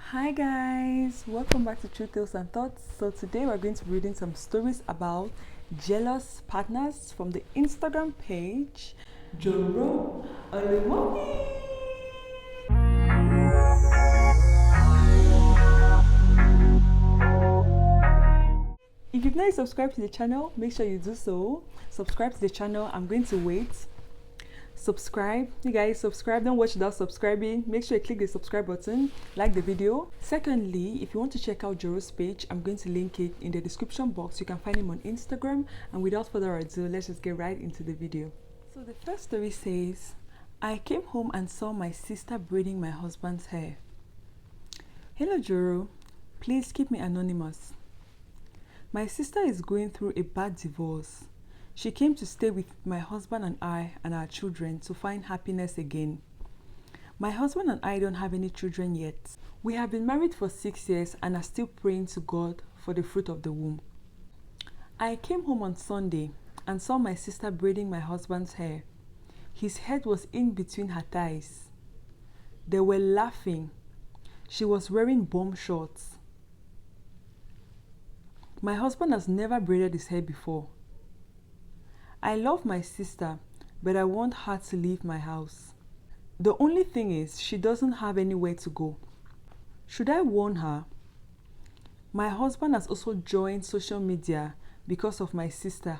Hi guys, welcome back to True Tales and Thoughts. So today we're going to be reading some stories about jealous partners from the Instagram page Joro Oluwani. If you've not subscribed to the channel, make sure you do so. Subscribe to the channel. I'm going to wait. Subscribe, you guys. Subscribe, don't watch without subscribing. Make sure you click the subscribe button, like the video. Secondly, if you want to check out Joro's page, I'm going to link it in the description box. You can find him on Instagram. And without further ado, let's just get right into the video. So the first story says, I came home and saw my sister braiding my husband's hair. Hello Joro, please keep me anonymous. My sister is going through a bad divorce. She came to stay with my husband and I and our children to find happiness again. My husband and I don't have any children yet. We have been married for 6 years and are still praying to God for the fruit of the womb. I came home on Sunday and saw my sister braiding my husband's hair. His head was in between her thighs. They were laughing. She was wearing bomb shorts. My husband has never braided his hair before. I love my sister, but I want her to leave my house. The only thing is, she doesn't have anywhere to go. Should I warn her? My husband has also joined social media because of my sister.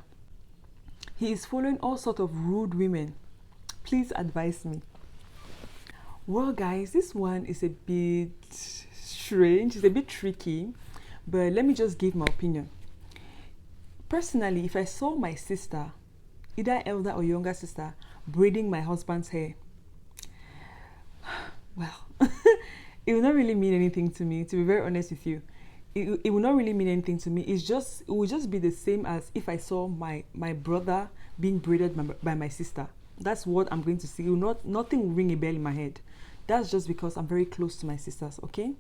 He is following all sorts of rude women. Please advise me. Well guys, this one is a bit strange, it's a bit tricky, but let me just give my opinion. Personally, if I saw my sister, either elder or younger sister, braiding my husband's hair, well, it will not really mean anything to me, to be very honest with you. It will not really mean anything to me. It will just be the same as if I saw my brother being braided by my sister. That's what I'm going to see. Nothing will ring a bell in my head. That's just because I'm very close to my sisters, okay?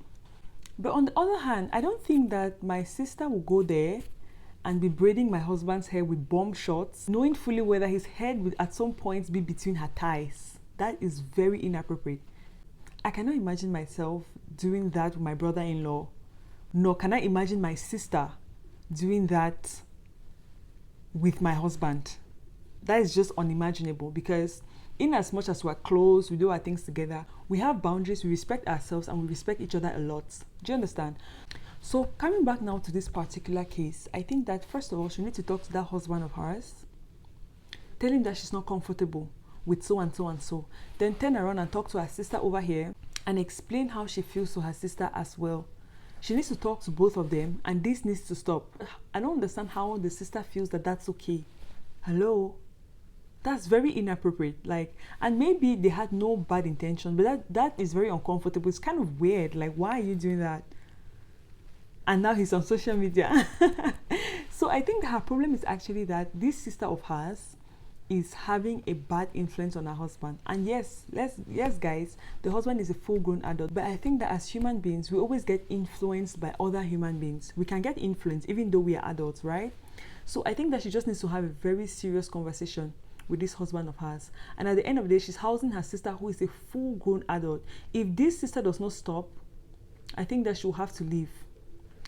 But on the other hand, I don't think that my sister will go there and be braiding my husband's hair with bomb shorts, knowing fully whether his head would at some point be between her thighs. That is very inappropriate. I cannot imagine myself doing that with my brother-in-law. Nor can I imagine my sister doing that with my husband. That is just unimaginable, because in as much as we're close, we do our things together, we have boundaries, we respect ourselves, and we respect each other a lot. Do you understand? So coming back now to this particular case, I think that first of all, she needs to talk to that husband of hers, tell him that she's not comfortable with so and so and so. Then turn around and talk to her sister over here and explain how she feels to her sister as well. She needs to talk to both of them, and this needs to stop. I don't understand how the sister feels that that's okay. Hello? That's very inappropriate. And maybe they had no bad intention, but that is very uncomfortable. It's kind of weird. Like, why are you doing that? And now he's on social media. So I think her problem is actually that this sister of hers is having a bad influence on her husband. And yes guys, the husband is a full-grown adult, but I think that as human beings, we always get influenced by other human beings. We can get influenced even though we are adults, right? So I think that she just needs to have a very serious conversation with this husband of hers. And at the end of the day, she's housing her sister, who is a full-grown adult. If this sister does not stop, I think that she'll have to leave.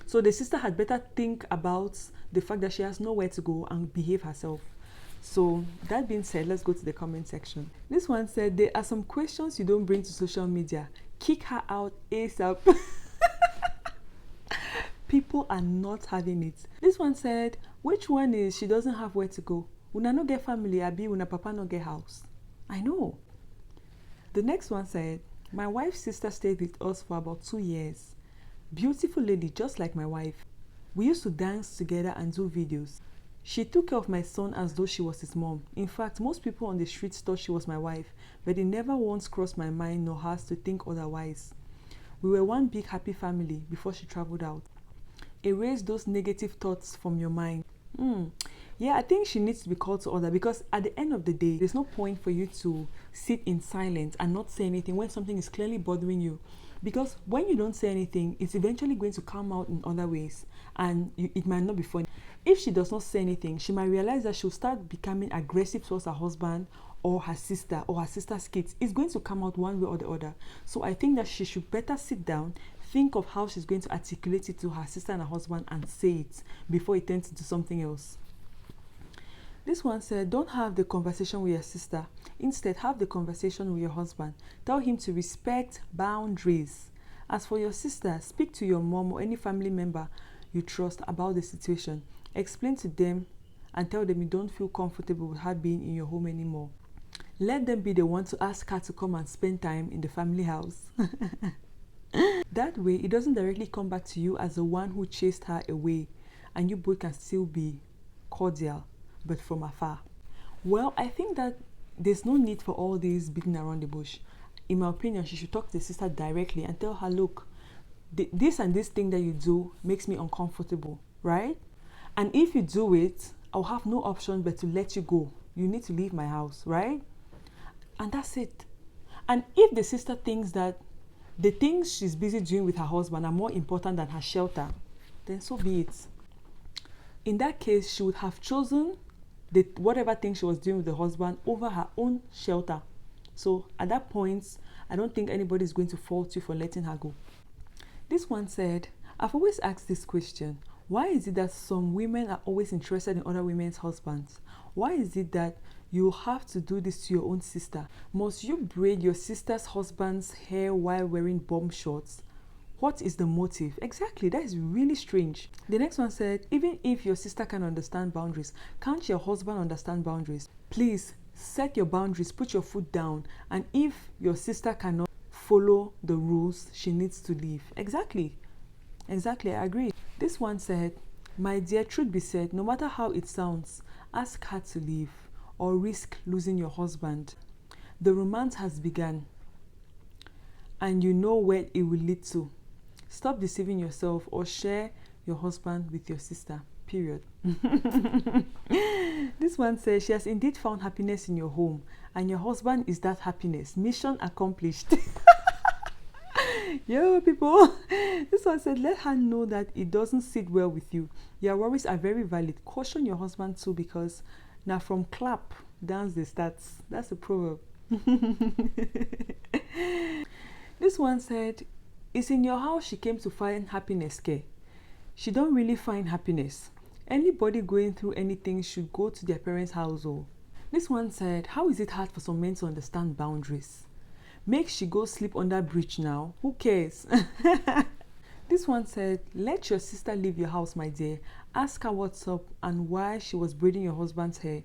So the sister had better think about the fact that she has nowhere to go and behave herself. So that being said, let's go to the comment section. This one said, there are some questions you don't bring to social media. Kick her out ASAP. People are not having it. This one said, which one is she doesn't have where to go? Una no get family, abi una papa no get house. I know. The next one said, my wife's sister stayed with us for about 2 years. Beautiful lady, just like my wife. We used to dance together and do videos. She took care of my son as though she was his mom. In fact, most people on the streets thought she was my wife, but it never once crossed my mind nor hers to think otherwise. We were one big happy family before she traveled out. Erase those negative thoughts from your mind. Yeah, I think she needs to be called to order, because at the end of the day, there's no point for you to sit in silence and not say anything when something is clearly bothering you. Because when you don't say anything, it's eventually going to come out in other ways, and it might not be funny. If she does not say anything, she might realize that she'll start becoming aggressive towards her husband or her sister or her sister's kids. It's going to come out one way or the other. So I think that she should better sit down, think of how she's going to articulate it to her sister and her husband and say it before it turns into something else. This one said, don't have the conversation with your sister. Instead, have the conversation with your husband. Tell him to respect boundaries. As for your sister, speak to your mom or any family member you trust about the situation. Explain to them and tell them you don't feel comfortable with her being in your home anymore. Let them be the one to ask her to come and spend time in the family house. That way, it doesn't directly come back to you as the one who chased her away, and you both can still be cordial, but from afar. Well, I think that there's no need for all this beating around the bush. In my opinion, she should talk to the sister directly and tell her, look, this and this thing that you do makes me uncomfortable, right? And if you do it, I'll have no option but to let you go. You need to leave my house, right? And that's it. And if the sister thinks that the things she's busy doing with her husband are more important than her shelter, then so be it. In that case, she would have chosen whatever thing she was doing with the husband over her own shelter. So at that point, I don't think anybody is going to fault you for letting her go. This one said, I've always asked this question. Why is it that some women are always interested in other women's husbands? Why is it that you have to do this to your own sister? Must you braid your sister's husband's hair while wearing bomb shorts? What is the motive? Exactly, that is really strange. The next one said, even if your sister can understand boundaries, can't your husband understand boundaries? Please set your boundaries, put your foot down, and if your sister cannot follow the rules, she needs to leave. Exactly, I agree. This one said, my dear, truth be said, no matter how it sounds, ask her to leave or risk losing your husband. The romance has begun and you know where it will lead to. Stop deceiving yourself or share your husband with your sister, period. This one says, she has indeed found happiness in your home and your husband is that happiness. Mission accomplished. Yo, people. This one said, let her know that it doesn't sit well with you. Your worries are very valid. Caution your husband too, because now from clap, dance the stats. That's a proverb. This one said, it's in your house she came to find happiness, Ke. She don't really find happiness. Anybody going through anything should go to their parents' household. This one said, how is it hard for some men to understand boundaries? Make she go sleep under bridge now. Who cares? This one said, let your sister leave your house, my dear. Ask her what's up and why she was braiding your husband's hair.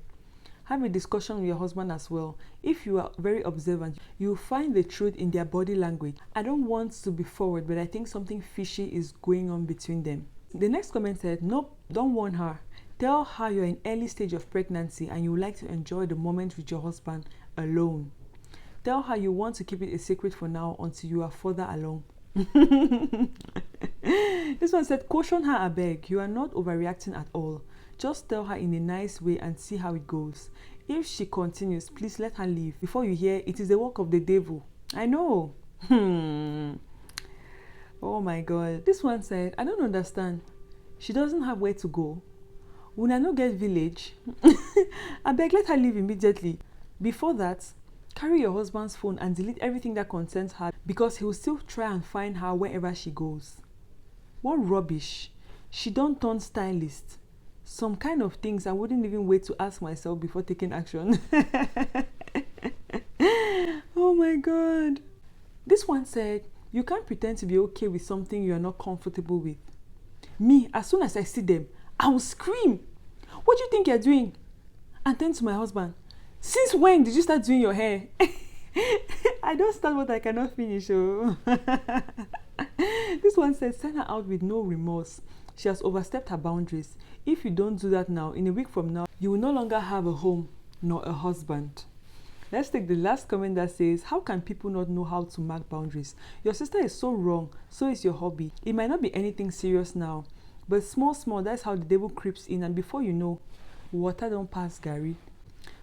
Have a discussion with your husband as well. If you are very observant, you'll find the truth in their body language. I don't want to be forward, but I think something fishy is going on between them. The next comment said, nope, don't warn her. Tell her you're in early stage of pregnancy and you would like to enjoy the moment with your husband alone. Tell her you want to keep it a secret for now until you are further along. This one said, caution her, I beg. You are not overreacting at all. Just tell her in a nice way and see how it goes. If she continues, please let her leave. Before you hear, it is the work of the devil. I know. Oh my God. This one said, I don't understand. She doesn't have where to go. When I no get village, I beg, let her leave immediately. Before that, carry your husband's phone and delete everything that concerns her because he will still try and find her wherever she goes. What rubbish. She don't turn stylist. Some kind of things I wouldn't even wait to ask myself before taking action. Oh my God. This one said, you can't pretend to be okay with something you are not comfortable with. Me, as soon as I see them, I will scream. What do you think you're doing? And then to my husband, since when did you start doing your hair? I don't start what I cannot finish. Oh. This one says, send her out with no remorse. She has overstepped her boundaries. If you don't do that now, in a week from now, you will no longer have a home nor a husband. Let's take the last comment that says, how can people not know how to mark boundaries? Your sister is so wrong, so is your hobby. It might not be anything serious now, but small, that's how the devil creeps in, and before you know, water don't pass Gary.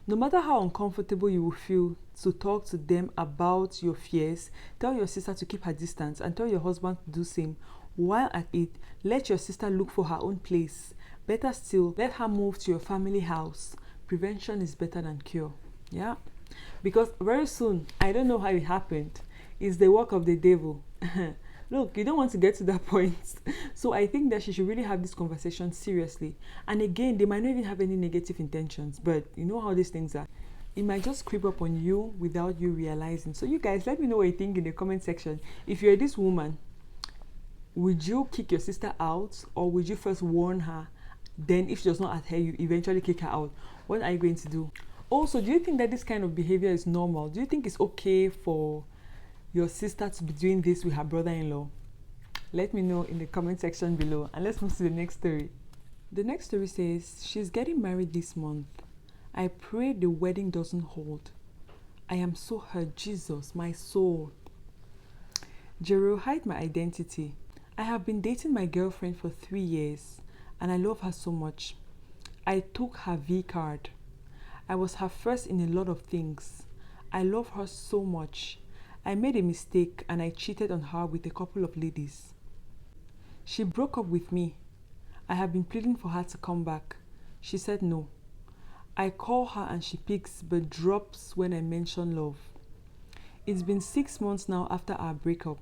No matter how uncomfortable you will feel to talk to them about your fears, tell your sister to keep her distance and tell your husband to do the same. While at it, let your sister look for her own place. Better still, let her move to your family house. Prevention is better than cure. Yeah? Because very soon, I don't know how it happened. It's the work of the devil. Look, you don't want to get to that point. So I think that she should really have this conversation seriously. And again, they might not even have any negative intentions, but you know how these things are. It might just creep up on you without you realizing. So you guys, let me know what you think in the comment section. If you're this woman, would you kick your sister out, or would you first warn her? Then if she does not adhere, you eventually kick her out. What are you going to do? Also, do you think that this kind of behavior is normal? Do you think it's okay for your sister to be doing this with her brother-in-law? Let me know in the comment section below, and let's move to the next story. The next story says, she's getting married this month. I pray the wedding doesn't hold. I am so hurt, Jesus, my soul. Jero, hide my identity. I have been dating my girlfriend for 3 years, and I love her so much. I took her V card. I was her first in a lot of things. I love her so much. I made a mistake and I cheated on her with a couple of ladies. She broke up with me. I have been pleading for her to come back. She said no. I call her and she picks but drops when I mention love. It's been 6 months now after our breakup,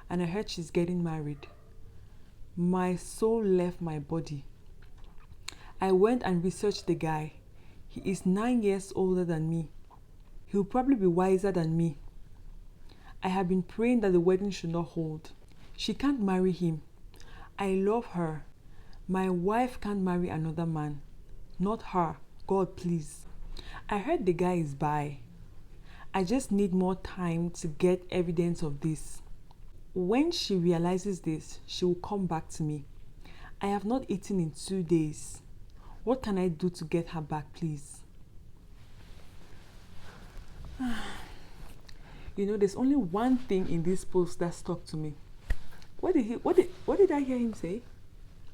and I heard she's getting married. My soul left my body. I went and researched the guy. He is 9 years older than me. He'll probably be wiser than me. I have been praying that the wedding should not hold. She can't marry him. I love her. My wife can't marry another man. Not her. God, please. I heard the guy is bi. I just need more time to get evidence of this. When she realizes this, she will come back to me. I have not eaten in 2 days. What can I do to get her back, please? You know, there's only one thing in this post that stuck to me. What did I hear him say?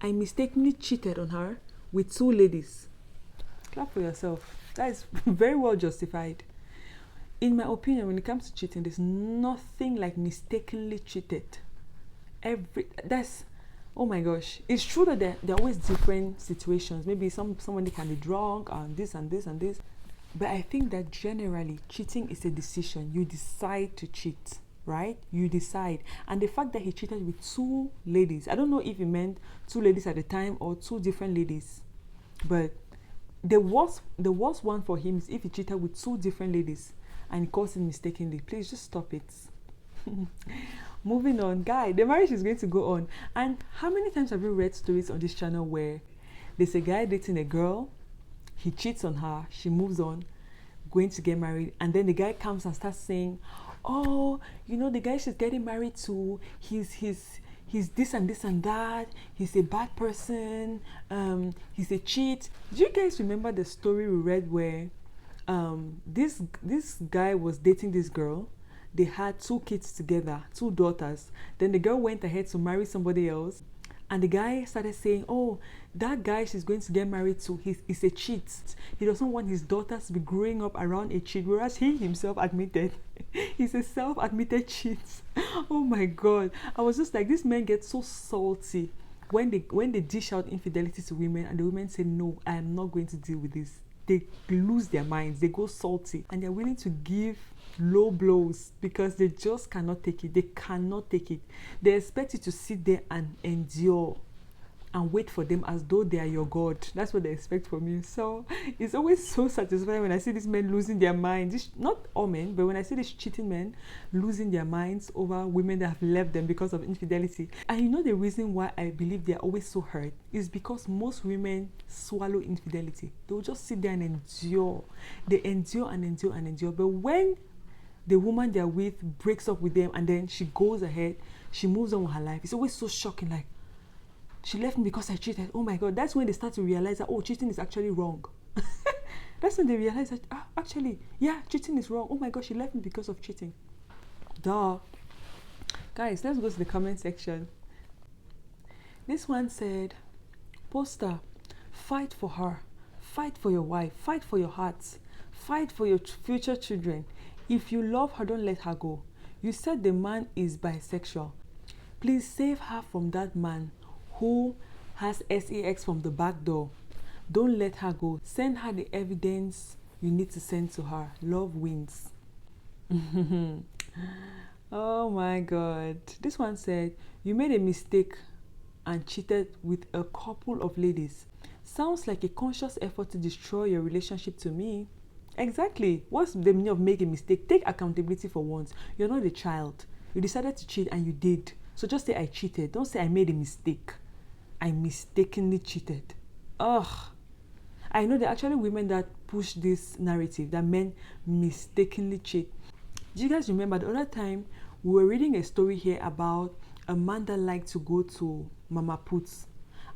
I mistakenly cheated on her with 2 ladies. Clap for yourself. That is very well justified. In my opinion, when it comes to cheating, there's nothing like mistakenly cheated. Oh my gosh. It's true that there are always different situations. Maybe somebody can be drunk and this and this and this. But I think that generally cheating is a decision. You decide to cheat, right? You decide. And the fact that he cheated with 2 ladies, I don't know if he meant 2 ladies at the time or 2 different ladies. But the worst one for him is if he cheated with 2 different ladies and he caused it mistakenly. Please just stop it. Moving on, guy, the marriage is going to go on. And how many times have you read stories on this channel where there's a guy dating a girl, he cheats on her, she moves on, going to get married, and then the guy comes and starts saying, oh, you know, the guy she's getting married to, he's this and this and that, he's a bad person, he's a cheat. Do you guys remember the story we read where this guy was dating this girl? They had 2 kids together, 2 daughters. Then the girl went ahead to marry somebody else. And the guy started saying, oh, that guy she's going to get married to, he's a cheat. He doesn't want his daughters to be growing up around a cheat, whereas he himself admitted he's a self-admitted cheat. Oh my God. I was just like, these men get so salty when they dish out infidelity to women, and the women say, no, I am not going to deal with this. They lose their minds, they go salty, and they're willing to give low blows because they just cannot take it. They cannot take it. They expect you to sit there and endure and wait for them as though they are your God. That's what they expect from you. So it's always so satisfying when I see these men losing their minds. Not all men, but when I see these cheating men losing their minds over women that have left them because of infidelity. And you know the reason why I believe they're always so hurt is because most women swallow infidelity. They'll just sit there and endure. They endure and endure and endure. But when the woman they're with breaks up with them and then she goes ahead, she moves on with her life, it's always so shocking, like, she left me because I cheated. Oh my God. That's when they start to realize that, oh, cheating is actually wrong. That's when they realize that, actually, yeah, cheating is wrong. Oh my God, she left me because of cheating. Duh. Guys, let's go to the comment section. This one said, poster, fight for her. Fight for your wife. Fight for your heart. Fight for your future children. If you love her, don't let her go. You said the man is bisexual. Please save her from that man who has sex from the back door. Don't let her go. Send her the evidence you need to send to her. Love wins. Oh my God. This one said, you made a mistake and cheated with a couple of ladies. Sounds like a conscious effort to destroy your relationship to me. Exactly. What's the meaning of make a mistake? Take accountability for once. You're not a child. You decided to cheat and you did. So just say I cheated. Don't say I made a mistake. I mistakenly cheated. Ugh. I know there are actually women that push this narrative that men mistakenly cheat. Do you guys remember the other time we were reading a story here about a man that liked to go to Mama Puts,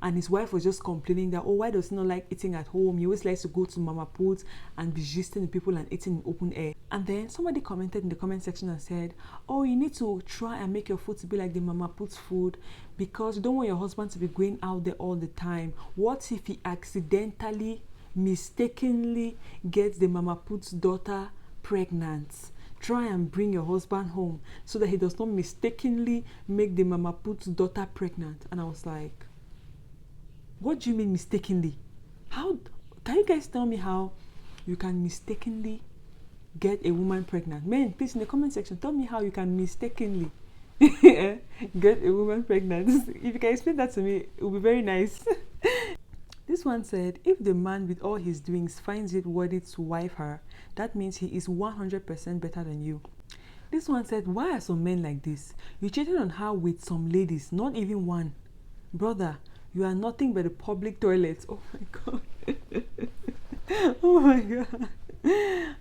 and his wife was just complaining that, oh, why does he not like eating at home? He always likes to go to Mama Puts and be gisting with people and eating in open air. And then somebody commented in the comment section and said, oh, you need to try and make your food to be like the Mama Puts food because you don't want your husband to be going out there all the time. What if he accidentally, mistakenly gets the Mama Puts daughter pregnant? Try and bring your husband home so that he does not mistakenly make the Mama Put's daughter pregnant. And I was like, what do you mean mistakenly? How can you guys tell me how you can mistakenly get a woman pregnant? Men, please in the comment section, tell me how you can mistakenly get a woman pregnant. If you can explain that to me, it will be very nice. This one said, if the man with all his doings finds it worthy to wife her, that means he is 100% better than you. This one said, why are some men like this? You cheated on her with some ladies, not even one. Brother, you are nothing but a public toilet. Oh my God. Oh my God.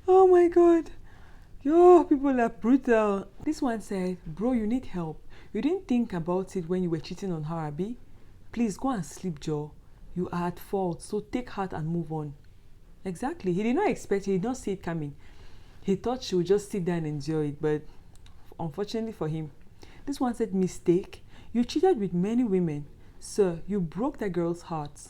Oh my God. Yo, people are brutal. This one said, bro, you need help. You didn't think about it when you were cheating on her, Abby. Please go and sleep, Joe. You are at fault, so take heart and move on. Exactly. He did not expect it. He did not see it coming. He thought she would just sit there and enjoy it, but unfortunately for him. This one said, mistake. You cheated with many women. Sir, you broke that girl's heart.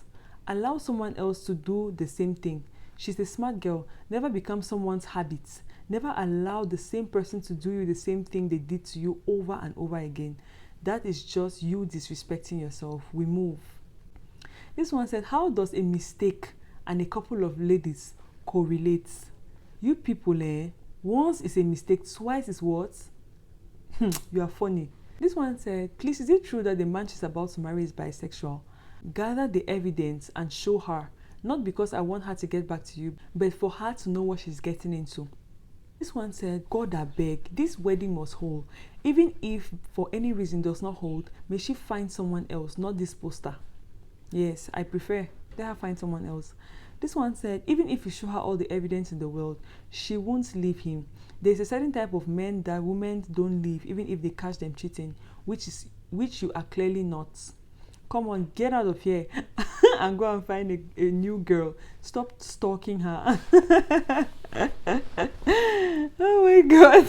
Allow someone else to do the same thing. She's a smart girl. Never become someone's habit. Never allow the same person to do you the same thing they did to you over and over again. That is just you disrespecting yourself. We move. This one said, how does a mistake and a couple of ladies correlate? You people, once is a mistake, twice is what? You are funny. This one said, please, is it true that the man she's about to marry is bisexual? Gather the evidence and show her, not because I want her to get back to you, but for her to know what she's getting into. This one said, God I beg, this wedding must hold. Even if for any reason does not hold, may she find someone else, not this poster. Yes, I prefer. Let her find someone else. This one said, even if you show her all the evidence in the world, she won't leave him. There's a certain type of men that women don't leave, even if they catch them cheating, which you are clearly not. Come on, get out of here and go and find a new girl. Stop stalking her. Oh my God.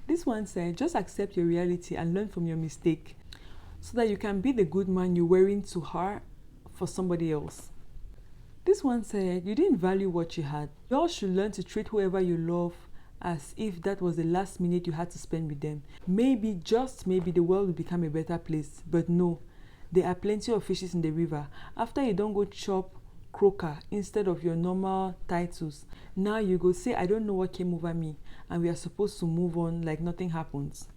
This one said, just accept your reality and learn from your mistake, so that you can be the good man you were into her for somebody else. This one said, you didn't value what you had. You all should learn to treat whoever you love as if that was the last minute you had to spend with them. Maybe, just maybe, the world will become a better place. But no, there are plenty of fishes in the river. After you don't go chop croaker instead of your normal titles, now you go say, I don't know what came over me, and we are supposed to move on like nothing happens.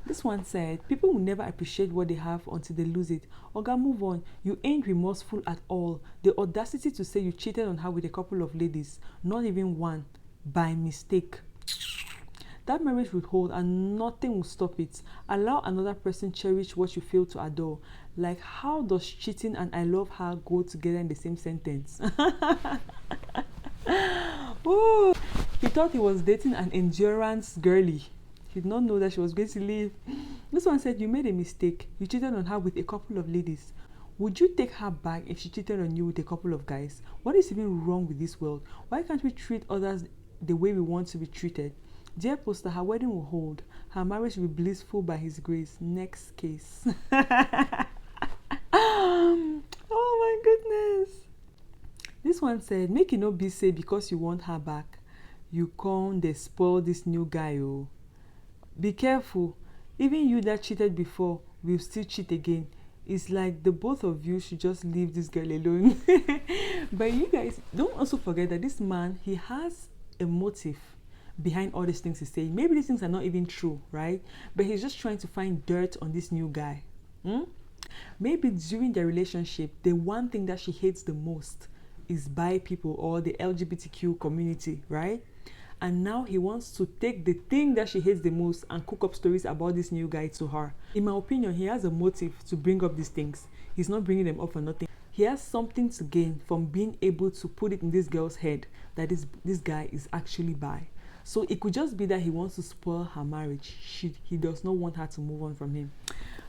This one said, people will never appreciate what they have until they lose it. Oga, move on. You ain't remorseful at all. The audacity to say you cheated on her with a couple of ladies, not even one, by mistake. That marriage would hold and nothing will stop it. Allow another person cherish what you fail to adore. Like, how does cheating and I love her go together in the same sentence? Ooh. He thought he was dating an endurance girly. He did not know that she was going to leave. This one said, you made a mistake. You cheated on her with a couple of ladies. Would you take her back if she cheated on you with a couple of guys? What is even wrong with this world? Why can't we treat others the way we want to be treated? Dear poster, her wedding will hold. Her marriage will be blissful by his grace. Next case. Oh my goodness. This one said, make it no be say because you want her back, you come they spoil this new guy. Oh. Be careful. Even you that cheated before will still cheat again. It's like the both of you should just leave this girl alone. But you guys don't also forget that this man, he has a motive behind all these things he's saying. Maybe these things are not even true, right? But he's just trying to find dirt on this new guy. Maybe during their relationship, the one thing that she hates the most is bi people or the LGBTQ community, right? And now he wants to take the thing that she hates the most and cook up stories about this new guy to her. In my opinion, he has a motive to bring up these things. He's not bringing them up for nothing. He has something to gain from being able to put it in this girl's head that this guy is actually bi. So it could just be that he wants to spoil her marriage. He does not want her to move on from him.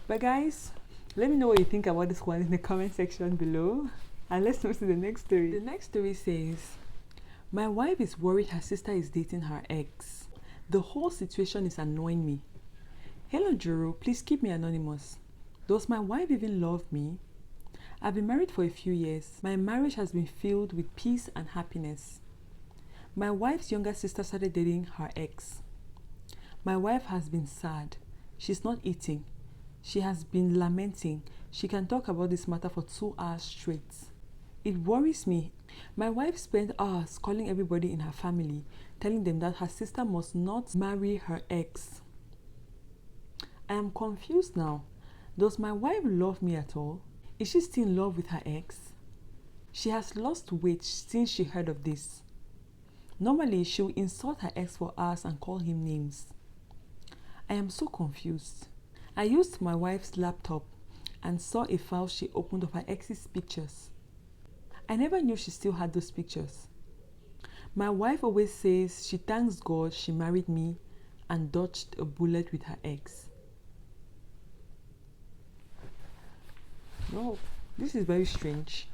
But guys, let me know what you think about this one in the comment section below. And let's move to the next story. The next story says, my wife is worried her sister is dating her ex. The whole situation is annoying me. Hello, Juro, please keep me anonymous. Does my wife even love me? I've been married for a few years. My marriage has been filled with peace and happiness. My wife's younger sister started dating her ex. My wife has been sad. She's not eating. She has been lamenting. She can talk about this matter for 2 hours straight. It worries me. My wife spent hours calling everybody in her family, telling them that her sister must not marry her ex. I am confused now. Does my wife love me at all? Is she still in love with her ex? She has lost weight since she heard of this. Normally, she will insult her ex for hours and call him names. I am so confused. I used my wife's laptop and saw a file she opened of her ex's pictures. I never knew she still had those pictures. My wife always says she thanks God she married me and dodged a bullet with her ex. No, this is very strange.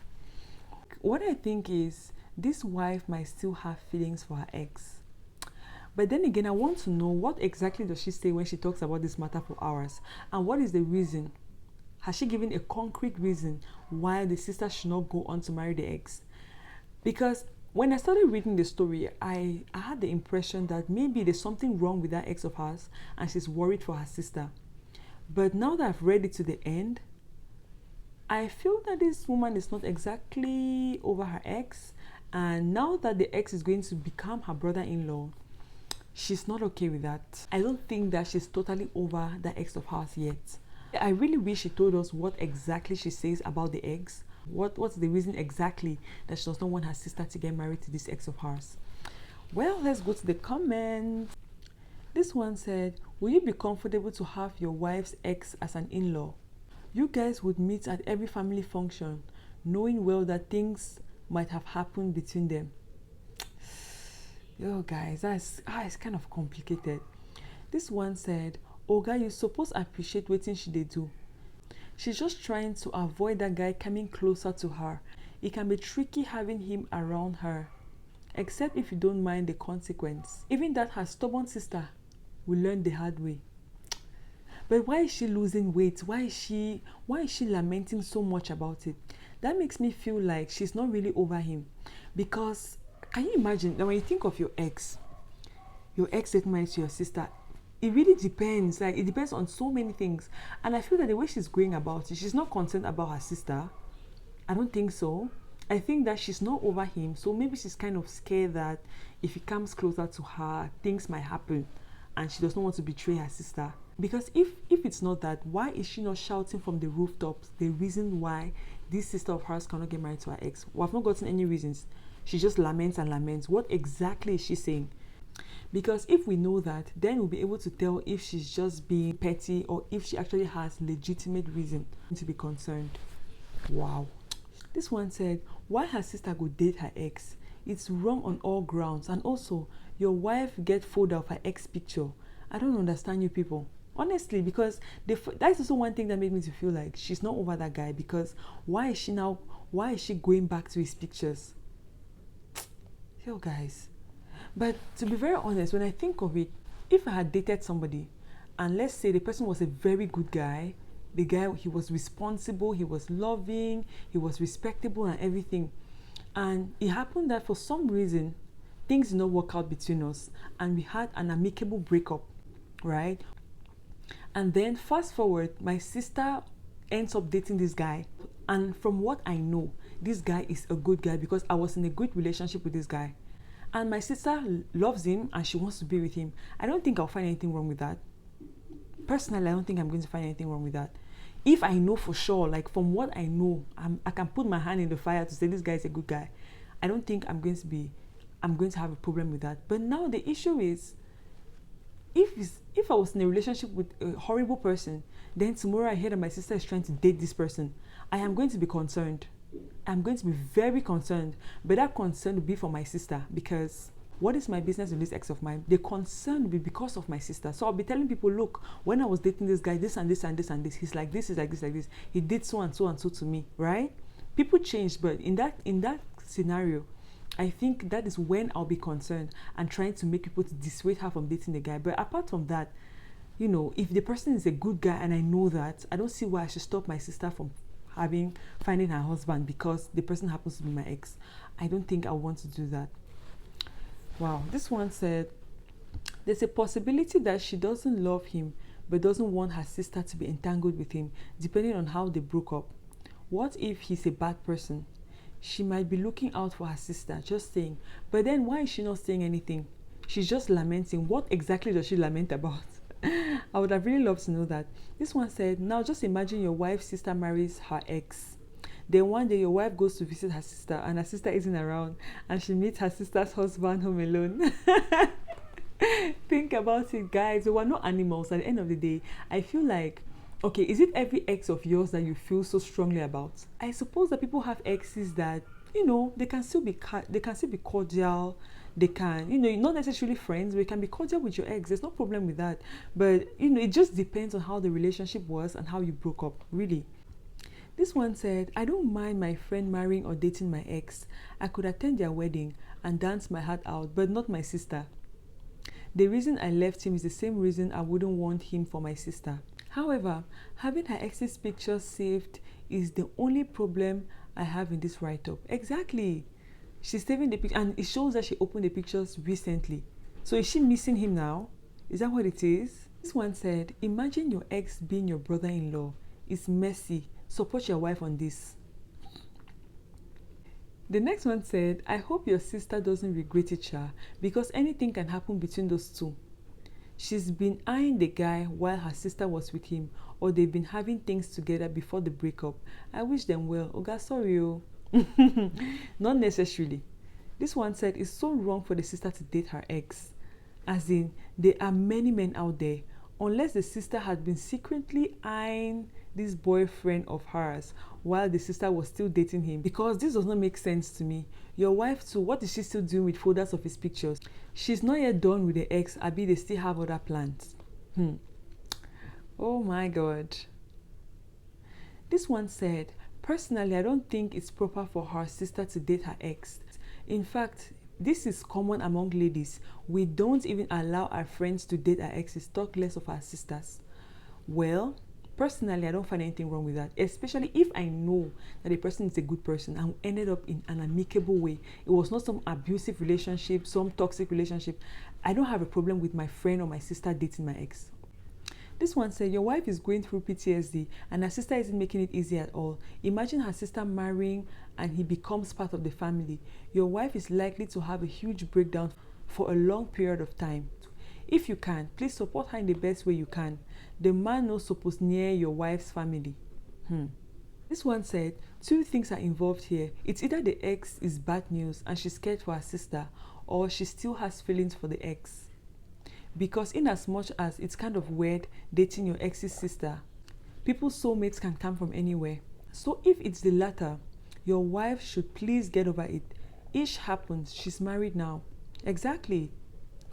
What I think is this wife might still have feelings for her ex. But then again, I want to know, what exactly does she say when she talks about this matter for hours? And what is the reason? Has she given a concrete reason why the sister should not go on to marry the ex? Because when I started reading the story, I had the impression that maybe there's something wrong with that ex of hers and she's worried for her sister. But now that I've read it to the end, I feel that this woman is not exactly over her ex. And now that the ex is going to become her brother-in-law, she's not okay with that. I don't think that she's totally over that ex of hers yet. I really wish she told us what exactly she says about the ex. What's the reason exactly that she does not want her sister to get married to this ex of hers? Well, let's go to the comments. This one said, will you be comfortable to have your wife's ex as an in-law? You guys would meet at every family function, knowing well that things might have happened between them. Yo guys, it's kind of complicated. This one said, Oga, you suppose appreciate what she they do. She's just trying to avoid that guy coming closer to her. It can be tricky having him around her, except if you don't mind the consequence. Even that her stubborn sister will learn the hard way. But why is she losing weight? Why is she lamenting so much about it? That makes me feel like she's not really over him. Because can you imagine that when you think of your ex getting married to your sister, it really depends. Like, it depends on so many things. And I feel that the way she's going about it, she's not concerned about her sister. I don't think so. I think that she's not over him. So maybe she's kind of scared that if he comes closer to her, things might happen. And she does not want to betray her sister. Because if it's not that, why is she not shouting from the rooftops the reason why this sister of hers cannot get married to her ex? We have not gotten any reasons. She just laments and laments. What exactly is she saying? Because if we know that, then we'll be able to tell if she's just being petty or if she actually has legitimate reason to be concerned. Wow. This one said, why her sister go date her ex? It's wrong on all grounds. And also, your wife get photo of her ex picture. I don't understand you people. Honestly, because that's also one thing that made me to feel like she's not over that guy. Because why is she going back to his pictures? Yo guys. But to be very honest, when I think of it, if I had dated somebody and let's say the person was a very good guy, the guy, he was responsible, he was loving, he was respectable and everything, and it happened that for some reason things did not work out between us and we had an amicable breakup, right? And then fast forward, my sister ends up dating this guy, and from what I know, this guy is a good guy because I was in a good relationship with this guy. and my sister loves him and she wants to be with him, I don't think I'll find anything wrong with that. Personally, I don't think I'm going to find anything wrong with that. If I know for sure, like from what I know, I can put my hand in the fire to say this guy is a good guy, I don't think I'm going to have a problem with that. But now the issue is, if I was in a relationship with a horrible person, then tomorrow I hear that my sister is trying to date this person, I am going to be concerned. I'm going to be very concerned. But that concern will be for my sister, because what is my business with this ex of mine? The concern will be because of my sister. So I'll be telling people, look, when I was dating this guy, this and this and this and this, he's like this, he's like this, like this. He did so and so and so to me, right? People change, but in that scenario, I think that is when I'll be concerned and trying to make people to dissuade her from dating the guy. But apart from that, you know, if the person is a good guy and I know that, I don't see why I should stop my sister from finding her husband because the person happens to be my ex. I don't think I want to do that. Wow, this one said, there's a possibility that she doesn't love him but doesn't want her sister to be entangled with him, depending on how they broke up. What if he's a bad person? She might be looking out for her sister, just saying. But then why is she not saying anything? She's just lamenting. What exactly does she lament about? I would have really loved to know that. This one said, now just imagine your wife's sister marries her ex. Then one day your wife goes to visit her sister and her sister isn't around and she meets her sister's husband home alone. Think about it, guys. We're not animals. At the end of the day, I feel like, okay, is it every ex of yours that you feel so strongly about? I suppose that people have exes that, you know, they can still be cordial. They can, you know, not necessarily friends, but you can be cordial with your ex. There's no problem with that. But, you know, it just depends on how the relationship was and how you broke up, really. This one said, I don't mind my friend marrying or dating my ex. I could attend their wedding and dance my heart out, but not my sister. The reason I left him is the same reason I wouldn't want him for my sister. However, having her ex's pictures saved is the only problem I have in this write-up. Exactly. She's saving the picture and it shows that she opened the pictures recently. So is she missing him now? Is that what it is? This one said, imagine your ex being your brother-in-law. It's messy. Support your wife on this. The next one said, I hope your sister doesn't regret it, Sha, because anything can happen between those two. She's been eyeing the guy while her sister was with him, or they've been having things together before the breakup. I wish them well. Oga, sorry, oh. Not necessarily. This one said, it's so wrong for the sister to date her ex. As in, there are many men out there. Unless the sister had been secretly eyeing this boyfriend of hers while the sister was still dating him, because this does not make sense to me. Your wife too, what is she still doing with folders of his pictures? She's not yet done with the ex. Abi, they still have other plans. Oh my God. This one said, personally, I don't think it's proper for her sister to date her ex. In fact, this is common among ladies. We don't even allow our friends to date our exes, talk less of our sisters. Well, personally, I don't find anything wrong with that, especially if I know that the person is a good person and ended up in an amicable way. It was not some abusive relationship, some toxic relationship. I don't have a problem with my friend or my sister dating my ex. This one said, your wife is going through PTSD and her sister isn't making it easy at all. Imagine her sister marrying and he becomes part of the family. Your wife is likely to have a huge breakdown for a long period of time. If you can, please support her in the best way you can. The man no suppose near your wife's family. This one said, two things are involved here. It's either the ex is bad news and she's scared for her sister, or she still has feelings for the ex. Because in as much as it's kind of weird dating your ex's sister, people's soulmates can come from anywhere. So if it's the latter, your wife should please get over it. Ish happens, she's married now. Exactly.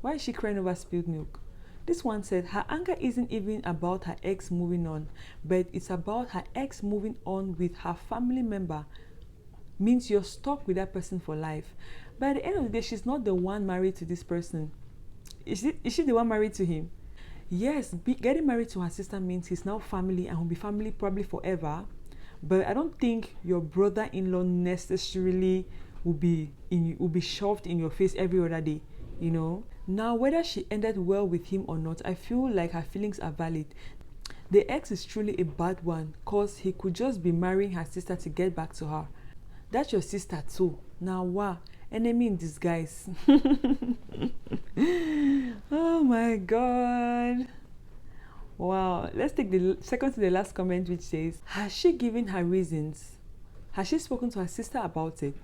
Why is she crying over spilled milk? This one said, her anger isn't even about her ex moving on, but it's about her ex moving on with her family member. Means you're stuck with that person for life. But at the end of the day, she's not the one married to this person. Is she the one married to him? Yes, getting married to her sister means he's now family and will be family probably forever. But I don't think your brother-in-law necessarily will be shoved in your face every other day, you know. Now, whether she ended well with him or not, I feel like her feelings are valid. The ex is truly a bad one, cause he could just be marrying her sister to get back to her. That's your sister too. Now, wow. Enemy in disguise. Oh my God. Wow. Let's take the second to the last comment, which says, has she given her reasons? Has she spoken to her sister about it?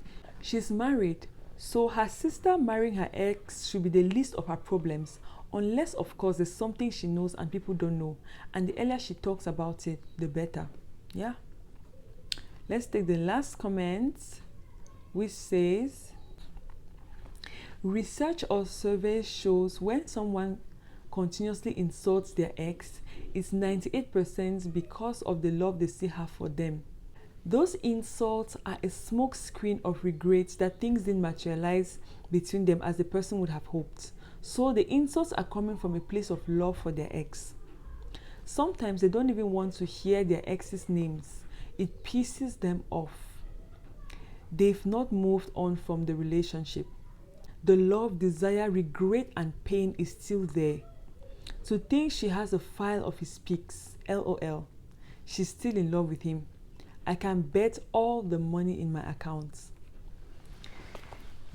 She's married, so her sister marrying her ex should be the least of her problems, unless of course there's something she knows and people don't know, and the earlier she talks about it, the better. Yeah. Let's take the last comment, which says, research or survey shows when someone continuously insults their ex, it's 98% because of the love they still have for them. Those insults are a smoke screen of regrets that things didn't materialize between them as the person would have hoped. So the insults are coming from a place of love for their ex. Sometimes they don't even want to hear their ex's names. It pisses them off. They've not moved on from the relationship. The love, desire, regret, and pain is still there. To think she has a file of his pics, LOL. She's still in love with him. I can bet all the money in my accounts.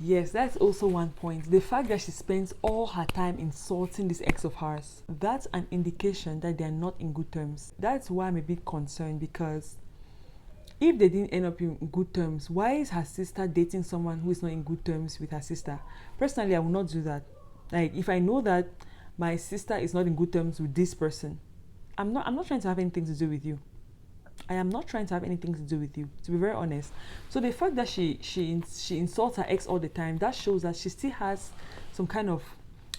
Yes, that's also one point. The fact that she spends all her time insulting this ex of hers, that's an indication that they're not in good terms. That's why I'm a bit concerned, because if they didn't end up in good terms, why is her sister dating someone who is not in good terms with her sister? Personally, I will not do that. Like, if I know that my sister is not in good terms with this person, I'm not trying to have anything to do with you. I am not trying to have anything to do with you, to be very honest. So the fact that she insults her ex all the time, that shows that she still has some kind of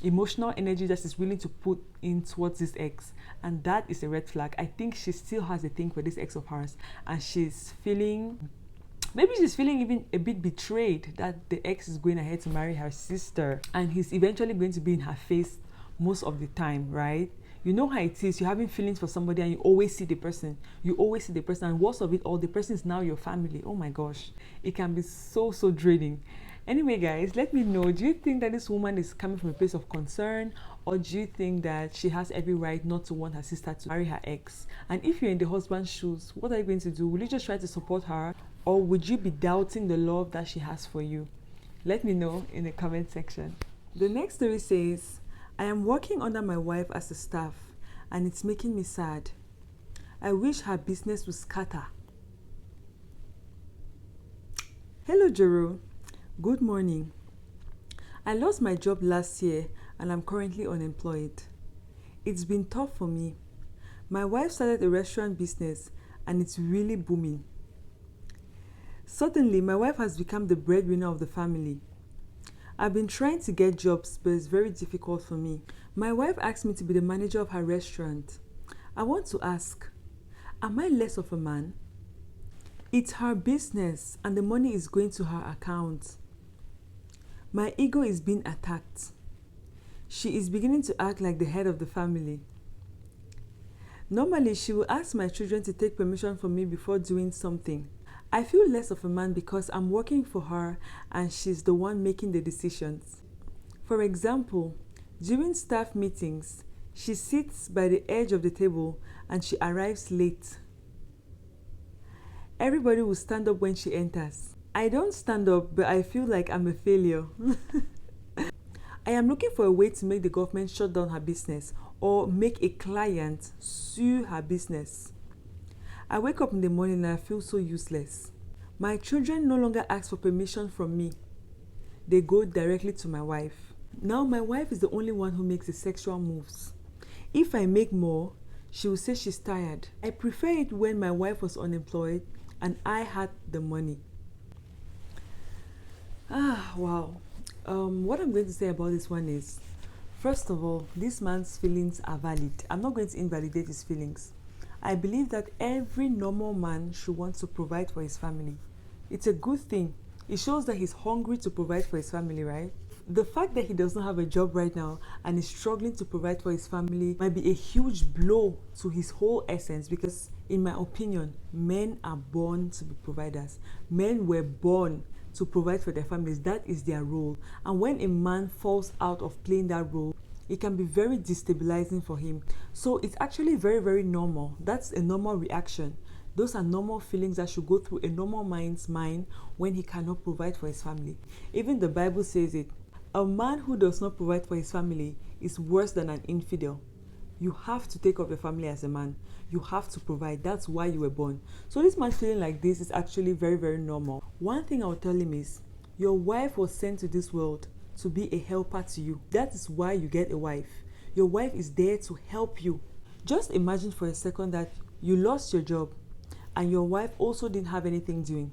emotional energy that she's willing to put in towards this ex, and that is a red flag. I think she still has a thing for this ex of hers, and maybe she's feeling even a bit betrayed that the ex is going ahead to marry her sister, and he's eventually going to be in her face most of the time, right? You know how it is, you're having feelings for somebody and you always see the person. And worst of it all, the person is now your family. Oh my gosh. It can be so draining. Anyway, guys, let me know. Do you think that this woman is coming from a place of concern, or do you think that she has every right not to want her sister to marry her ex? And if you're in the husband's shoes, what are you going to do? Will you just try to support her, or would you be doubting the love that she has for you? Let me know in the comment section. The next story says, I am working under my wife as a staff, and it's making me sad. I wish her business would scatter. Hello, Jero. Good morning. I lost my job last year, and I'm currently unemployed. It's been tough for me. My wife started a restaurant business, and it's really booming. Suddenly, my wife has become the breadwinner of the family. I've been trying to get jobs, but it's very difficult for me. My wife asked me to be the manager of her restaurant. I want to ask, am I less of a man? It's her business, and the money is going to her account. My ego is being attacked. She is beginning to act like the head of the family. Normally, she will ask my children to take permission from me before doing something. I feel less of a man because I'm working for her and she's the one making the decisions. For example, during staff meetings, she sits by the edge of the table and she arrives late. Everybody will stand up when she enters. I don't stand up, but I feel like I'm a failure. I am looking for a way to make the government shut down her business or make a client sue her business. I wake up in the morning and I feel so useless. My children no longer ask for permission from me. They go directly to my wife. Now my wife is the only one who makes the sexual moves. If I make more, she will say she's tired. I prefer it when my wife was unemployed and I had the money. Wow. What I'm going to say about this one is, first of all, this man's feelings are valid. I'm not going to invalidate his feelings. I believe that every normal man should want to provide for his family. It's a good thing. It shows that he's hungry to provide for his family, right? The fact that he does not have a job right now and is struggling to provide for his family might be a huge blow to his whole essence, because in my opinion, men are born to be providers. Men were born to provide for their families. That is their role. And when a man falls out of playing that role, it can be very destabilizing for him. So it's actually very, very normal. That's a normal reaction Those are normal feelings that should go through a normal mind's mind when he cannot provide for his family. Even the Bible says it. A man who does not provide for his family is worse than an infidel. You have to take care of your family as a man. You have to provide. That's why you were born. So this man feeling like this is actually very, very normal. One thing I'll tell him is, your wife was sent to this world to be a helper to you. That is why you get a wife. Your wife is there to help you. Just imagine for a second that you lost your job and your wife also didn't have anything doing.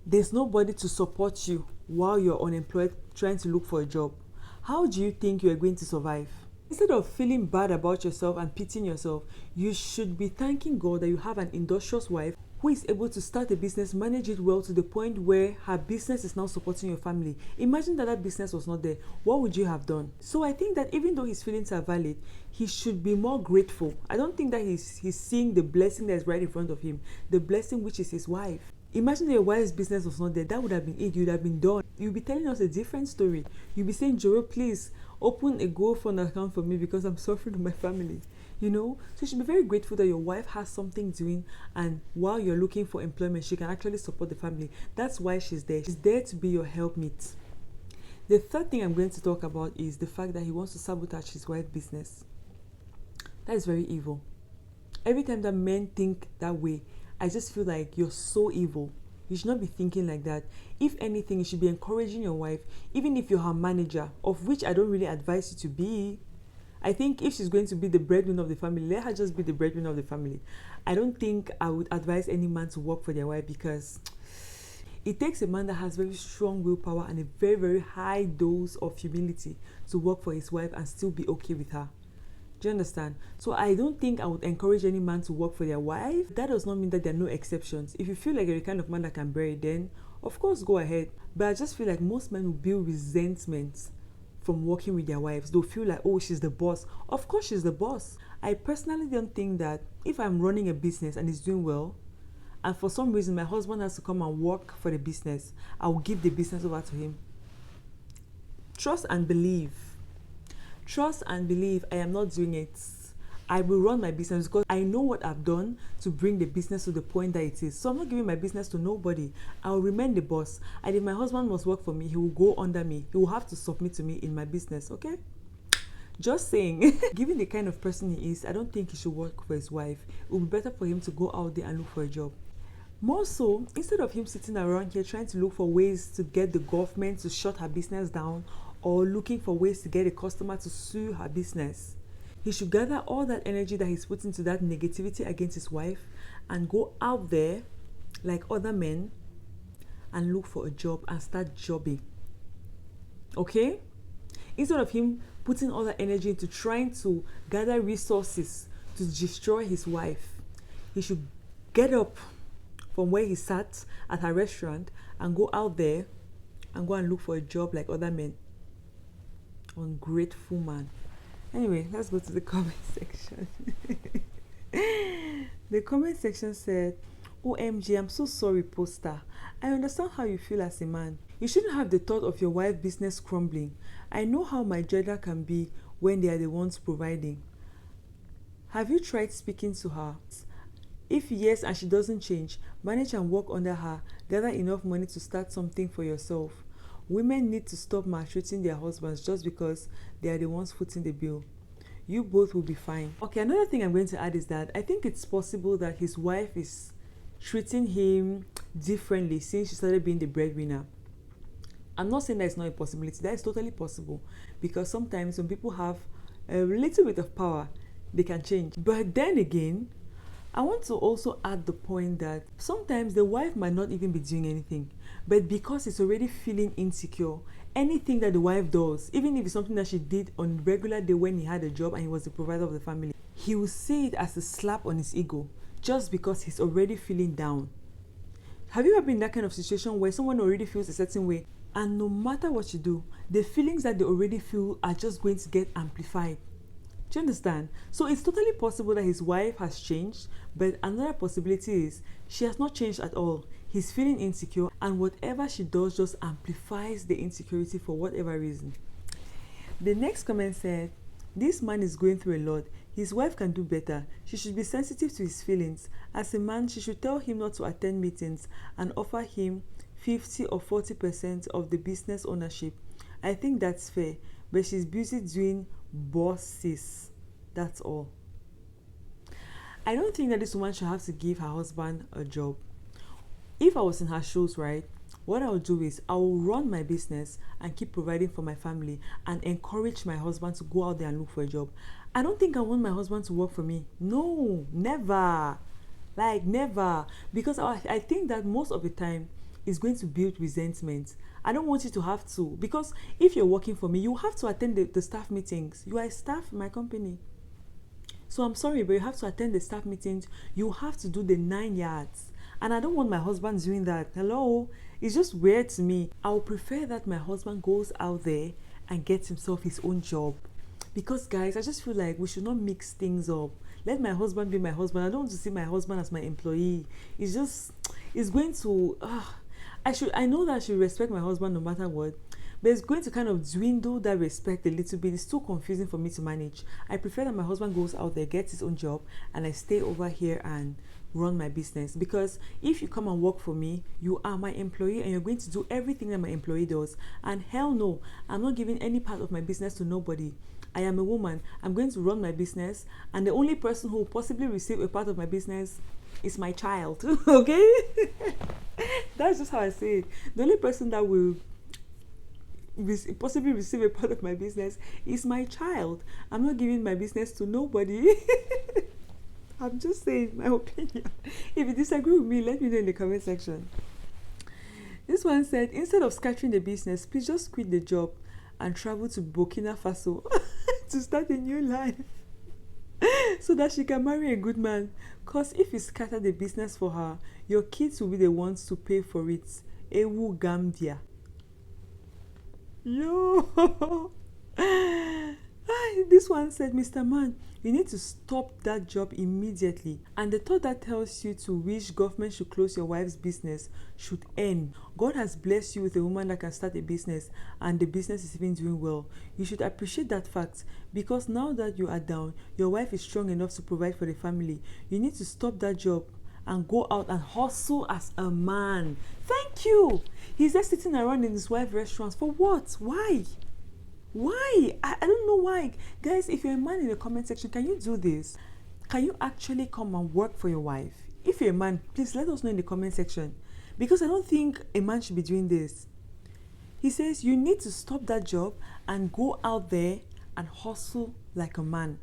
There's nobody to support you while you're unemployed trying to look for a job. How do you think you are going to survive? Instead of feeling bad about yourself and pitying yourself, you should be thanking God that you have an industrious wife who is able to start a business, manage it well to the point where her business is now supporting your family. Imagine that business was not there. What would you have done? So I think that even though his feelings are valid, he should be more grateful. I don't think that he's seeing the blessing that is right in front of him, the blessing which is his wife. Imagine that your wife's business was not there. That would have been it. You would have been done. You'll be telling us a different story. You'll be saying, Joro, please open a GoFund account for me because I'm suffering with my family. You know, so you should be very grateful that your wife has something doing, and while you're looking for employment, she can actually support the family. That's why she's there. She's there to be your helpmeet. The third thing I'm going to talk about is the fact that he wants to sabotage his wife's business. That is very evil. Every time that men think that way, I just feel like you're so evil. You should not be thinking like that. If anything, you should be encouraging your wife, even if you're her manager, of which I don't really advise you to be. I think if she's going to be the breadwinner of the family, let her just be the breadwinner of the family. I don't think I would advise any man to work for their wife, because it takes a man that has very strong willpower and a very, very high dose of humility to work for his wife and still be okay with her. Do you understand? So I don't think I would encourage any man to work for their wife. That does not mean that there are no exceptions. If you feel like you're the kind of man that can bear it, then of course go ahead. But I just feel like most men will build resentment from working with their wives. They'll feel like, oh, she's the boss. Of course she's the boss. I personally don't think that if I'm running a business and it's doing well, and for some reason my husband has to come and work for the business, I will give the business over to him. Trust and believe. Trust and believe I am not doing it. I will run my business because I know what I've done to bring the business to the point that it is. So I'm not giving my business to nobody. I will remain the boss. And if my husband must work for me, he will go under me. He will have to submit to me in my business, okay? Just saying. Given the kind of person he is, I don't think he should work for his wife. It would be better for him to go out there and look for a job. More so, instead of him sitting around here trying to look for ways to get the government to shut her business down, or looking for ways to get a customer to sue her business, he should gather all that energy that he's put into that negativity against his wife and go out there like other men and look for a job and start jobbing. Okay? Instead of him putting all that energy into trying to gather resources to destroy his wife, he should get up from where he sat at her restaurant and go out there and go and look for a job like other men. Ungrateful man. Anyway, let's go to the comment section. The comment section said, OMG, I'm so sorry, poster. I understand how you feel as a man. You shouldn't have the thought of your wife's business crumbling. I know how my gender can be when they are the ones providing. Have you tried speaking to her? If yes and she doesn't change, manage and work under her. Gather enough money to start something for yourself. Women need to stop maltreating their husbands just because they are the ones footing the bill. You both will be fine. Okay, another thing I'm going to add is that I think it's possible that his wife is treating him differently since she started being the breadwinner. I'm not saying that it's not a possibility. That is totally possible, because sometimes when people have a little bit of power, they can change. But then again, I want to also add the point that sometimes the wife might not even be doing anything, but because he's already feeling insecure, anything that the wife does, even if it's something that she did on a regular day when he had a job and he was the provider of the family, he will see it as a slap on his ego just because he's already feeling down. Have you ever been in that kind of situation where someone already feels a certain way, and no matter what you do, the feelings that they already feel are just going to get amplified? Do you understand? So it's totally possible that his wife has changed, but another possibility is she has not changed at all. He's feeling insecure, and whatever she does just amplifies the insecurity for whatever reason. The next comment said, this man is going through a lot. His wife can do better. She should be sensitive to his feelings. As a man, she should tell him not to attend meetings and offer him 50 or 40% of the business ownership. I think that's fair, but she's busy doing bosses. That's all. I don't think that this woman should have to give her husband a job. If I was in her shoes, right, what I would do is I will run my business and keep providing for my family and encourage my husband to go out there and look for a job. I don't think I want my husband to work for me. No, never. Like, never. Because I think that most of the time it's going to build resentment. I don't want you to have to. Because if you're working for me, you have to attend the staff meetings. You are a staff in my company. So I'm sorry, but you have to attend the staff meetings. You have to do the 9 yards. And I don't want my husband doing that. Hello? It's just weird to me. I would prefer that my husband goes out there and gets himself his own job. Because guys, I just feel like we should not mix things up. Let my husband be my husband. I don't want to see my husband as my employee. It's going to, I know that I should respect my husband no matter what, but it's going to kind of dwindle that respect a little bit. It's too confusing for me to manage. I prefer that my husband goes out there, gets his own job, and I stay over here and run my business. Because if you come and work for me, you are my employee and you're going to do everything that my employee does. And hell no, I'm not giving any part of my business to nobody. I am a woman. I'm going to run my business, and the only person who will possibly receive a part of my business is my child. Okay? That's just how I say it. The only person that will possibly receive a part of my business is my child. I'm not giving my business to nobody. I'm just saying my opinion. If you disagree with me, let me know in the comment section. This one said, instead of scattering the business, please just quit the job and travel to Burkina Faso to start a new life so that she can marry a good man. Because if you scatter the business for her, your kids will be the ones to pay for it. Ewu Gambia. Yo! This one said, Mr. Man, you need to stop that job immediately. And the thought that tells you to wish government should close your wife's business should end. God has blessed you with a woman that can start a business, and the business is even doing well. You should appreciate that fact, because now that you are down, your wife is strong enough to provide for the family. You need to stop that job and go out and hustle as a man. Thank you. He's just sitting around in his wife's restaurants. For what? Why? I don't know why. Guys, if you're a man in the comment section, can you do this? Can you actually come and work for your wife? If you're a man, please let us know in the comment section, because I don't think a man should be doing this. He says you need to stop that job and go out there and hustle like a man,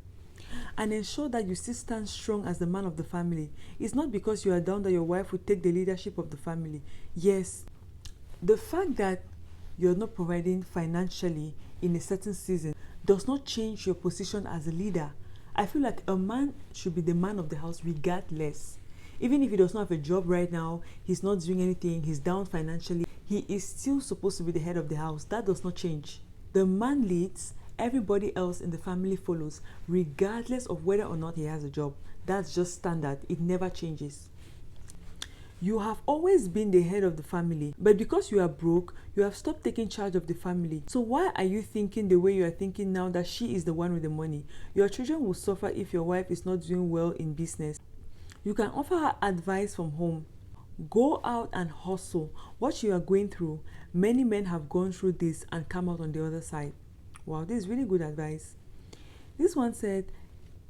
and ensure that you still stand strong as the man of the family. It's not because you are down that your wife will take the leadership of the family. Yes, the fact that you're not providing financially in a certain season does not change your position as a leader. I feel like a man should be the man of the house regardless. Even if he does not have a job right now, he's not doing anything, he's down financially, he is still supposed to be the head of the house. That does not change. The man leads, everybody else in the family follows, regardless of whether or not he has a job. That's just standard. It never changes. You have always been the head of the family, but because you are broke, you have stopped taking charge of the family. So why are you thinking the way you are thinking now, that she is the one with the money? Your children will suffer if your wife is not doing well in business. You can offer her advice from home. Go out and hustle. What you are going through, many men have gone through this and come out on the other side. Wow, this is really good advice. This one said,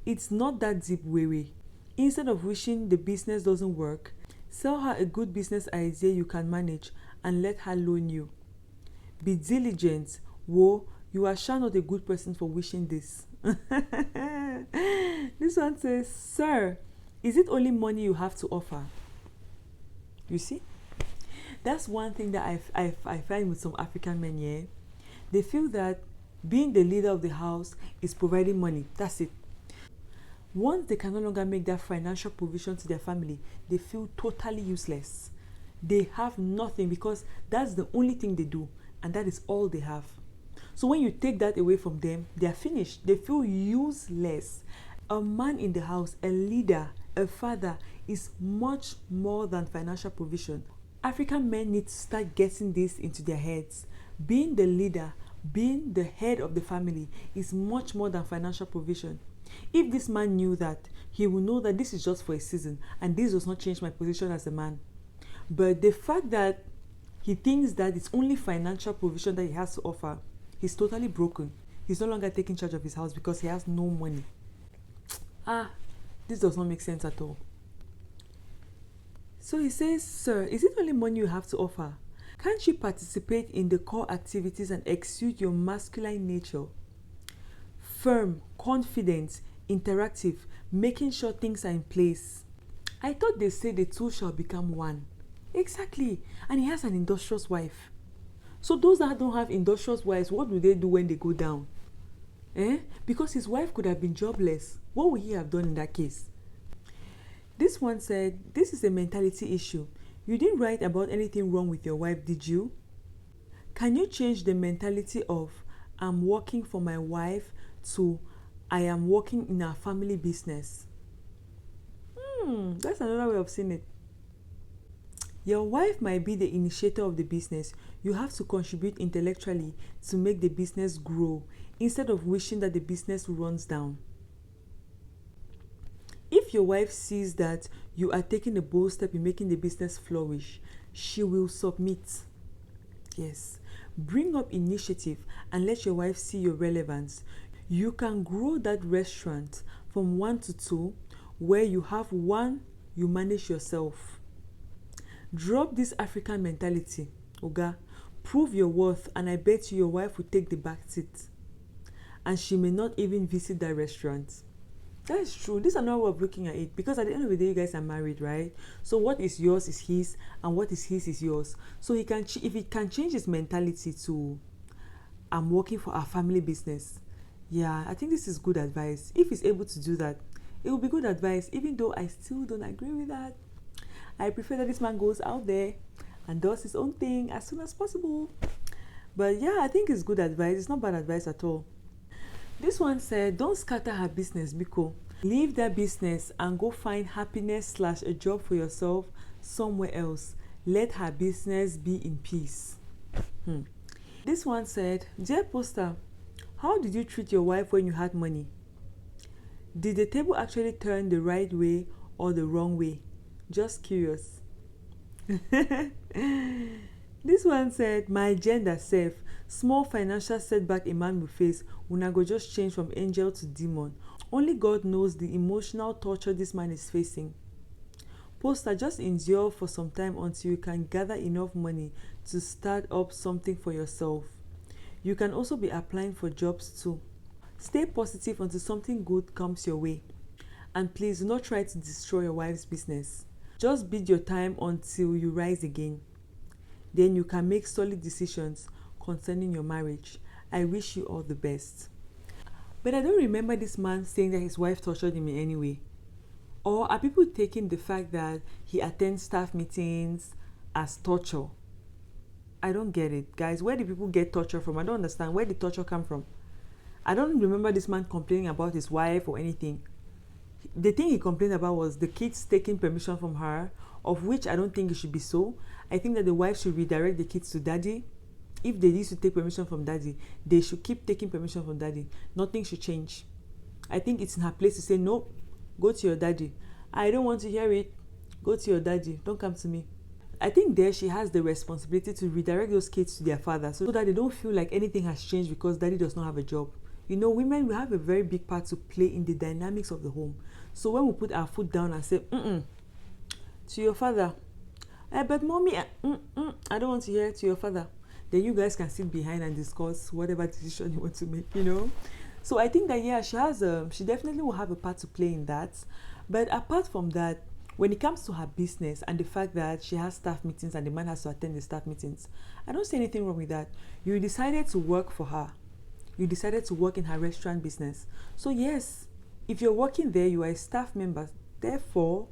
it's not that deep, Wewe. Instead of wishing the business doesn't work, sell her a good business idea you can manage and let her loan you. Be diligent. Whoa, you are sure not a good person for wishing this. This one says, sir, is it only money you have to offer? You see? That's one thing that I find with some African men, yeah? They feel that being the leader of the house is providing money. That's it. Once they can no longer make that financial provision to their family, they feel totally useless. They have nothing, because that's the only thing they do, and that is all they have. So when you take that away from them, they are finished. They feel useless. A man in the house, a leader, a father, is much more than financial provision. African men need to start getting this into their heads. Being the leader, being the head of the family is much more than financial provision. If this man knew that, he will know that this is just for a season and this does not change my position as a man. But the fact that he thinks that it's only financial provision that he has to offer, he's totally broken. He's no longer taking charge of his house because he has no money. This does not make sense at all. So he says, sir, is it only money you have to offer? Can't you participate in the core activities and exude your masculine nature? Firm, confident, interactive, making sure things are in place. I thought they say the two shall become one. Exactly. And he has an industrious wife. So those that don't have industrious wives, what do they do when they go down? Because his wife could have been jobless. What would he have done in that case? This one said, this is a mentality issue. You didn't write about anything wrong with your wife, did you? Can you change the mentality of I'm working for my wife to I am working in our family business? That's another way of seeing it. Your wife might be the initiator of the business. You have to contribute intellectually to make the business grow instead of wishing that the business runs down. If your wife sees that you are taking a bold step in making the business flourish, she will submit. Yes. Bring up initiative and let your wife see your relevance. You can grow that restaurant from 1 to 2, where you have 1, you manage yourself. Drop this African mentality, Oga. Prove your worth, and I bet you your wife will take the back seat. And she may not even visit that restaurant. That is true. This is another way of looking at it, because at the end of the day, you guys are married, right? So what is yours is his, and what is his is yours. So he can, if he can change his mentality to, I'm working for our family business. Yeah, I think this is good advice. If he's able to do that, it will be good advice, even though I still don't agree with that. I prefer that this man goes out there and does his own thing as soon as possible. But yeah, I think it's good advice. It's not bad advice at all. This one said, don't scatter her business, Biko. Leave that business and go find happiness / a job for yourself somewhere else. Let her business be in peace. This one said, dear poster, how did you treat your wife when you had money? Did the table actually turn the right way or the wrong way? Just curious. This one said, my gender self, small financial setback a man will face, una go just change from angel to demon. Only God knows the emotional torture this man is facing. Poster, just endure for some time until you can gather enough money to start up something for yourself. You can also be applying for jobs too. Stay positive until something good comes your way. And please do not try to destroy your wife's business. Just bid your time until you rise again. Then you can make solid decisions concerning your marriage. I wish you all the best. But I don't remember this man saying that his wife tortured him in any way. Or are people taking the fact that he attends staff meetings as torture? I don't get it. Guys, where do people get torture from? I don't understand. Where did torture come from? I don't remember this man complaining about his wife or anything. The thing he complained about was the kids taking permission from her, of which I don't think it should be so. I think that the wife should redirect the kids to daddy. If they used to take permission from daddy, they should keep taking permission from daddy. Nothing should change. I think it's in her place to say, no, go to your daddy. I don't want to hear it. Go to your daddy. Don't come to me. I think there she has the responsibility to redirect those kids to their father so that they don't feel like anything has changed because daddy does not have a job. You know, women, we have a very big part to play in the dynamics of the home. So when we put our foot down and say, to your father, but mommy, I don't want to hear it to your father, then you guys can sit behind and discuss whatever decision you want to make, you know. So I think that, yeah, she definitely will have a part to play in that. But apart from that, when it comes to her business and the fact that she has staff meetings and the man has to attend the staff meetings, I don't see anything wrong with that. You decided to work for her. You decided to work in her restaurant business. So yes, if you're working there, you are a staff member. Therefore,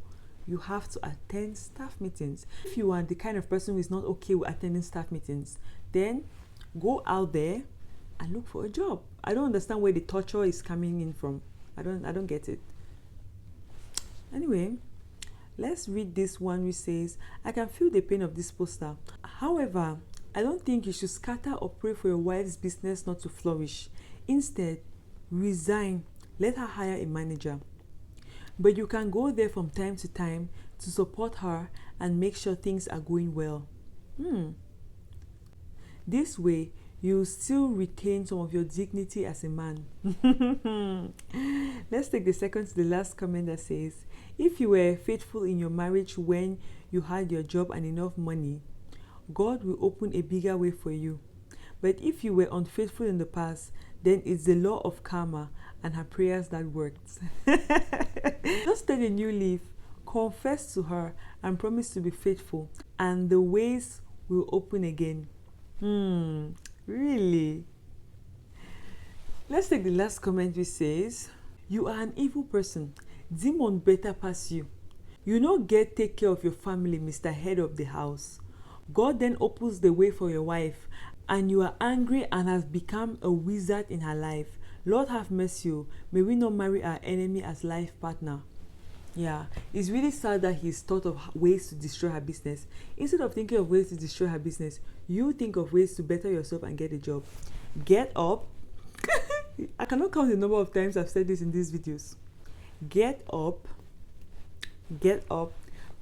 you have to attend staff meetings. If you are the kind of person who is not okay with attending staff meetings, then go out there and look for a job. I don't understand where the torture is coming in from. I don't get it. Anyway, let's read this one which says, I can feel the pain of this poster. However, I don't think you should scatter or pray for your wife's business not to flourish. Instead, resign let her hire a manager. But you can go there from time to time to support her and make sure things are going well. This way, you still retain some of your dignity as a man. Let's take the second to the last comment that says, if you were faithful in your marriage when you had your job and enough money, God will open a bigger way for you. But if you were unfaithful in the past, then it's the law of karma and her prayers that worked. Just take a new leaf, confess to her, and promise to be faithful, and the ways will open again. Really? Let's take the last comment, which says, you are an evil person. Demon better pass you. You no get take care of your family, Mr. Head of the house. God then opens the way for your wife, and you are angry and have become a wizard in her life. Lord have mercy. May we not marry our enemy as life partner. Yeah, it's really sad that he's thought of ways to destroy her business. Instead of thinking of ways to destroy her business, you think of ways to better yourself and get a job. Get up. I cannot count the number of times I've said this in these videos. Get up. Get up.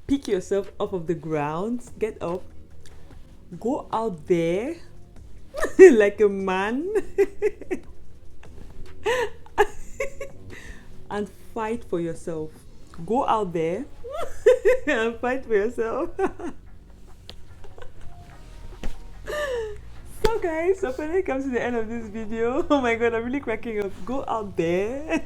Pick yourself up off the ground. Get up. Go out there like a man and fight for yourself. Go out there and fight for yourself. So guys, so finally comes to the end of this video. Oh my god, I'm really cracking up. Go out there.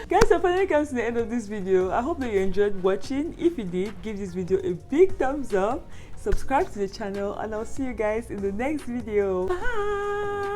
Guys, so finally comes to the end of this video. I hope that you enjoyed watching. If you did, give this video a big thumbs up, subscribe to the channel, and I'll see you guys in the next video. Bye.